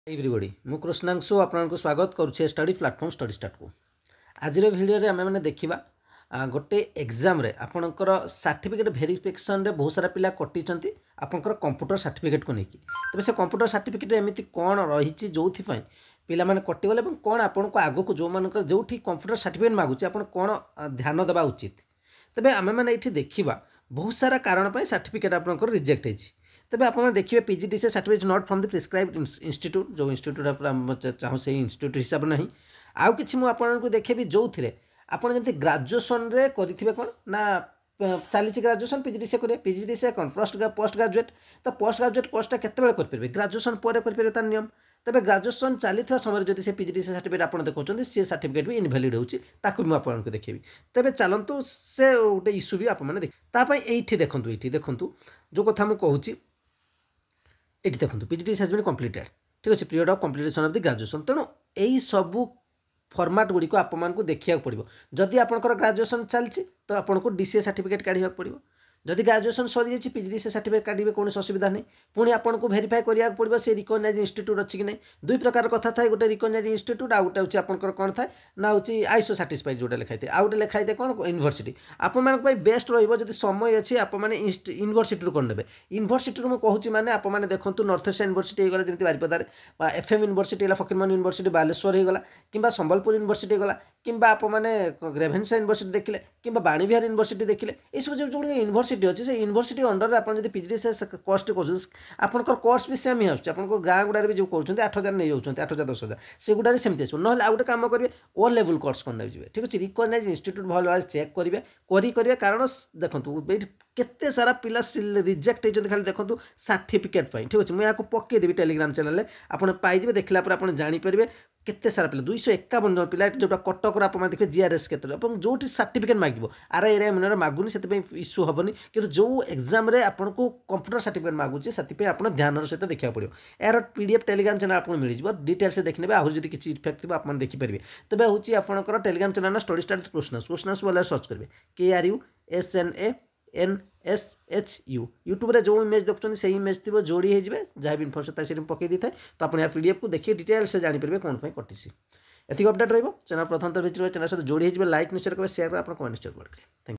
Everybody मु कृष्णांशु आपको स्वागत करुच्छे स्टडी प्लाटफॉर्म स्टडी स्टार्ट को आज भिडियो आम मैंने देखा गोटे एग्जाम रे आपणकर सर्टिफिकेट वेरिफिकेशन रे बहुत सारा पिला कटिचंती आपणकर कंप्यूटर सर्टिफिकेट को लेकिन तबे से कंप्यूटर सर्टिफिकेट एमती कौन रही जो पिला माने कटिगले कौन आपन को आगो को जो मानकर जो कंप्यूटर सर्टिफिकेट मागुचे आप कौन ध्यान देवा उचित तबे आम मैंने ये देखा बहुत सारा कारण पर सर्टिफिकेट आपंकर रिजेक्ट होती तबे आप देखिए PGDCA certificate not from the prescribed institute जो इंस्टीट्यूट आप चाहूँ से इंस्टीट्यूट हिसाब ना आउ कि मुझे देखेबी जो थे आप जमी ग्राजुएसन रे करेंगे कौन ना चली ग्राजुएसन पीजीडीसीए करेंगे पीजीडीसीए कौन पोस्ट ग्राजुएट तो पोस्ट ग्राजुएट कोर्सटा केतबेले करेंगे ग्राजुएसन पर करेंगे तार नियम तबे ग्राजुएसन चली समय जब से पीजीडीसीए सर्टिफिकेट आप देखते सी सर्टिफिकेट भी इनभैलिड होती देखी तेज चलतु से गोटे इश्यू भी आपने देखु जो कथा मुझे कहूँ ये देखो पीजीडीसीए हैज बीन कंप्लीटेड ठीक अच्छे period of completion of the graduation तेणु यही सबू फॉर्मेट गुड़ी को आपको देखा पड़ो जदि आपंकर ग्रेजुएशन चलती तो आपको डीसीए सर्टिफिकेट काढ़ा पड़ो जदि ग्रेजुएशन सरी जाइए पीजीडीसीए सर्टिफिकेट काढ़े कौन असुविधा नहीं पुणी आपको भेरीफाई करा पड़ो से रिकग्नाइज इंस्टीट्यूट अच्छी कि नहीं दुई प्रकार कथा था गोटे रिकग्नाइज इंस्टीट्यूट आ गोटे हूँ आपंकर कौन था ना हूँ आईएसओ साटिस्फाइड जोटा लिखाई थे आउटे लिखाई थे कौन यूनिवर्सिटी आप बेस्ट रही समय अच्छी आपने यूनिवर्सिटी कौन ने यूनिवर्सिटी मुझे कहूँ मैंने आपने देखो नॉर्थ ईस्ट यूनिवर्सिटी होगा जमी बारिपदार FM university Fakirmohan university Baleshwar होगा कि संबलपुर यूनिवर्सिटी होगा कि आपने रेभेन्सा यूनिवर्सिटी देखिले कि बाणीविहार यूनिवर्सिटी देखिले ये सब जो यूनिवर्सिटी अच्छे से यूनिवर्सिटी अंडर आप पीजीडीसीए कोर्स कर आपंकर कोर्स भी सेम ही आस गाँ गुड़ारे भी जो कर 8000 नहीं जाऊँ 8000 10,000 से गुड़ारे सेमती आस ना आउ गोटे कम करेंगे ओ लेवल कोर्स कौन जी ठीक अच्छे रिकग्नाइज इंस्टीट्यूट भल भाव चेक करेंगे कारण देखो केते सारा पिला रिजेक्ट होती खाली देखो सर्टिफिकेट ठीक अच्छे मुझे पकईदेवी टेलीग्राम चैनल में आपड़ पाइबे देखला आप जानीपर केते सारा पिला 251 जन पिला जोटा कटक आप देखिए जीआरएस के जो सर्टिफिकेट मांग आर एरिया मिनर मागुनि से इश्यू हेनी कि जो एग्जाम आपको कंप्यूटर सर्टिफिकेट मागुचे से आप ध्यान सहित देखा पड़ो यार पीडीएफ टेलीग्राम चैनल आपको मिल जाए डिटेल्स देखने आहरी जब किसी इफेक्ट थी आप देखिपारे तेज हूँ आपंकर Telegram channel study start Krishnansh वाला सर्च करेंगे KRUSNANSHU यूट्यूब रे जो इमेज देखते से इमेज थी जोड़ी हो जहाँ भी इनफर्मेशन पकई दी था तो आप यहाँ पीडीएफ को देखिए डिटेल्स से जानीपर कौन कटिसी एतिक अपडेट रही चैनल प्रथम भितर चैनल सहित जोड़ी हो लाइक निश्चय करेंगे शेयर करेंगे आप कमेंट निश्चय करेंगे थैंक यू।